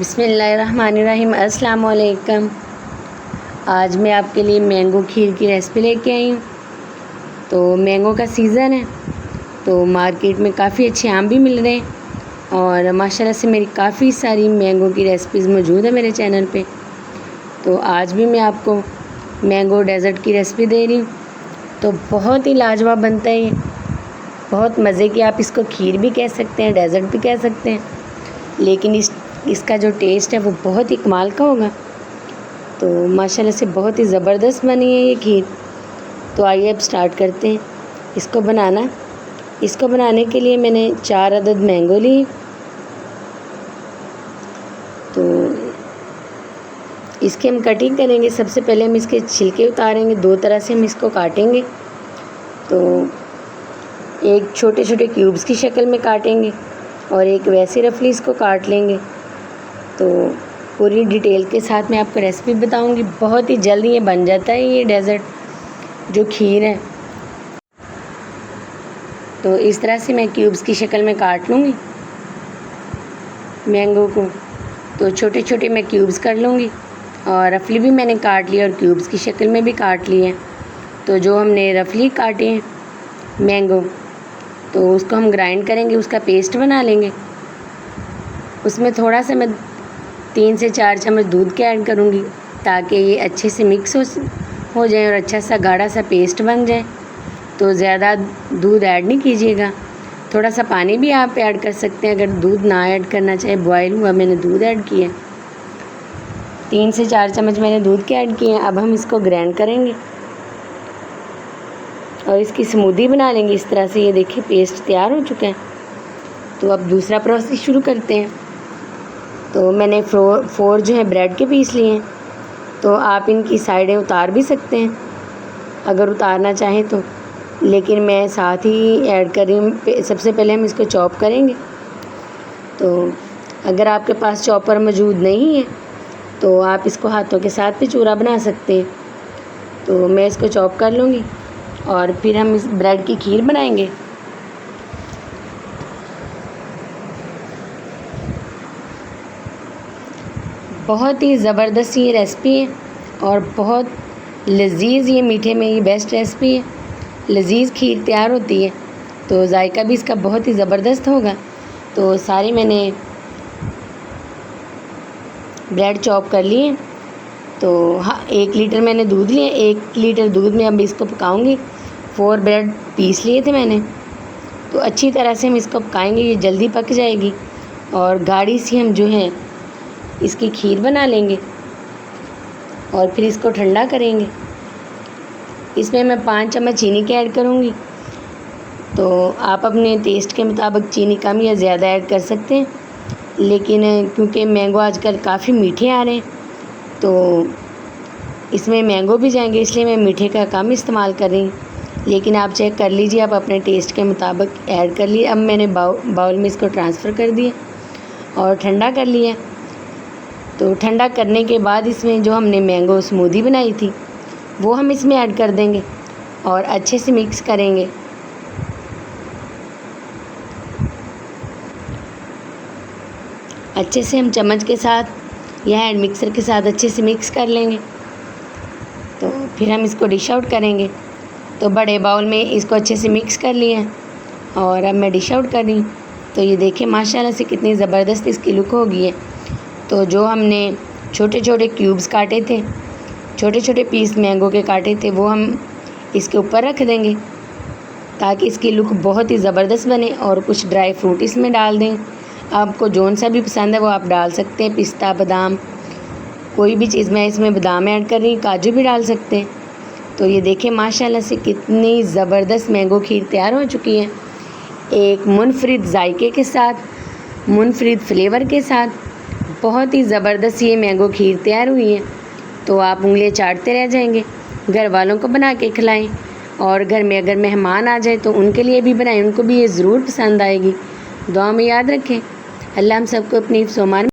बिस्मिल्लाहिर्रहमानिर्रहीम। अस्सलाम वालेकुम। आज मैं आपके लिए मैंगो खीर की रेसिपी लेके आई हूँ। तो मैंगो का सीज़न है, तो मार्केट में काफ़ी अच्छे आम भी मिल रहे हैं और माशाल्लाह से मेरी काफ़ी सारी मैंगो की रेसिपीज़ मौजूद है मेरे चैनल पे। तो आज भी मैं आपको मैंगो डेज़र्ट की रेसिपी दे रही हूँ। तो बहुत ही लाजवाब बनता है ये, बहुत मज़े की। आप इसको खीर भी कह सकते हैं, डेज़र्ट भी कह सकते हैं, लेकिन इसका जो टेस्ट है वो बहुत ही कमाल का होगा। तो माशाल्लाह से बहुत ही ज़बरदस्त बनी है ये खीर। तो आइए अब स्टार्ट करते हैं इसको बनाना। इसको बनाने के लिए मैंने 4 अदद मैंगो ली। तो इसकी हम कटिंग करेंगे। सबसे पहले हम इसके छिलके उतारेंगे। 2 तरह से हम इसको काटेंगे। तो एक छोटे छोटे क्यूब्स की शक्ल में काटेंगे और एक वैसे रफली इसको काट लेंगे। तो पूरी डिटेल के साथ मैं आपको रेसिपी बताऊंगी। बहुत ही जल्दी ये बन जाता है ये डेज़र्ट जो खीर है। तो इस तरह से मैं क्यूब्स की शक्ल में काट लूँगी मैंगो को। तो छोटे छोटे मैं क्यूब्स कर लूँगी और रफली भी मैंने काट लिया और क्यूब्स की शक्ल में भी काट लिए। तो जो हमने रफली काटे हैं मैंगो, तो उसको हम ग्राइंड करेंगे, उसका पेस्ट बना लेंगे। उसमें थोड़ा सा मैं 3 से 4 चम्मच दूध के ऐड करूँगी ताकि ये अच्छे से मिक्स हो जाए और अच्छा सा गाढ़ा सा पेस्ट बन जाए। तो ज़्यादा दूध ऐड नहीं कीजिएगा, थोड़ा सा पानी भी आप ऐड कर सकते हैं अगर दूध ना ऐड करना चाहे। बॉयल हुआ मैंने दूध ऐड किया, 3 से 4 चम्मच मैंने दूध के ऐड किए हैं। अब हम इसको ग्राइंड करेंगे और इसकी स्मूदी बना लेंगे इस तरह से। ये देखिए पेस्ट तैयार हो चुका है। तो अब दूसरा प्रोसेस शुरू करते हैं। तो मैंने 4 जो है ब्रेड के पीस लिए हैं। तो आप इनकी साइडें उतार भी सकते हैं अगर उतारना चाहें तो, लेकिन मैं साथ ही ऐड कर रही हूँ। सबसे पहले हम इसको चॉप करेंगे। तो अगर आपके पास चॉपर मौजूद नहीं है तो आप इसको हाथों के साथ भी चूरा बना सकते हैं। तो मैं इसको चॉप कर लूँगी और फिर हम इस ब्रेड की खीर बनाएंगे। बहुत ही ज़बरदस्त ये रेसिपी है और बहुत लजीज़, ये मीठे में ये बेस्ट रेसिपी है। लजीज़ खीर तैयार होती है तो जायका भी इसका बहुत ही ज़बरदस्त होगा। तो सारी मैंने ब्रेड चॉप कर लिए। तो हाँ, 1 लीटर मैंने दूध लिया। 1 लीटर दूध में अब इसको पकाऊंगी। 4 ब्रेड पीस लिए थे मैंने। तो अच्छी तरह से हम इसको पकाएंगे, ये जल्दी पक जाएगी और गाढ़ी सी हम जो है इसकी खीर बना लेंगे और फिर इसको ठंडा करेंगे। इसमें मैं 5 चम्मच चीनी के ऐड करूँगी। तो आप अपने टेस्ट के मुताबिक चीनी कम या ज़्यादा ऐड कर सकते हैं, लेकिन क्योंकि मैंगो आजकल काफ़ी मीठे आ रहे हैं तो इसमें मैंगो भी जाएंगे, इसलिए मैं मीठे का कम इस्तेमाल कर रही हूँ। लेकिन आप चेक कर लीजिए, आप अपने टेस्ट के मुताबिक ऐड कर लिए। अब मैंने बाउल में इसको ट्रांसफ़र कर दिया और ठंडा कर लिया। तो ठंडा करने के बाद इसमें जो हमने मैंगो स्मूदी बनाई थी वो हम इसमें ऐड कर देंगे और अच्छे से मिक्स करेंगे। अच्छे से हम चम्मच के साथ या हैंड मिक्सर के साथ अच्छे से मिक्स कर लेंगे। तो फिर हम इसको डिश आउट करेंगे। तो बड़े बाउल में इसको अच्छे से मिक्स कर लिए और अब मैं डिश आउट कर रही हूँ। तो ये देखिए माशाल्लाह से कितनी ज़बरदस्त इसकी लुक हो गई है। तो जो हमने छोटे छोटे क्यूब्स काटे थे, छोटे छोटे पीस मैंगो के काटे थे, वो हम इसके ऊपर रख देंगे ताकि इसकी लुक बहुत ही ज़बरदस्त बने। और कुछ ड्राई फ्रूट इसमें डाल दें। आपको जौन सा भी पसंद है वो आप डाल सकते हैं, पिस्ता, बादाम, कोई भी चीज़। मैं इसमें बादाम ऐड कर रही हूँ, काजू भी डाल सकते हैं। तो ये देखिए माशाल्लाह से कितनी ज़बरदस्त मैंगो खीर तैयार हो चुकी है, एक मुनफरिद जायके के साथ, मुनफरिद फ्लेवर के साथ। बहुत ही ज़बरदस्त ये मैंगो खीर तैयार हुई है। तो आप उंगलियां चाटते रह जाएंगे। घर वालों को बना के खिलाएं और घर में अगर मेहमान आ जाए तो उनके लिए भी बनाएं, उनको भी ये ज़रूर पसंद आएगी। दुआ में याद रखें। अल्लाह हम सबको अपनी हिफ्ज़-ओ-अमान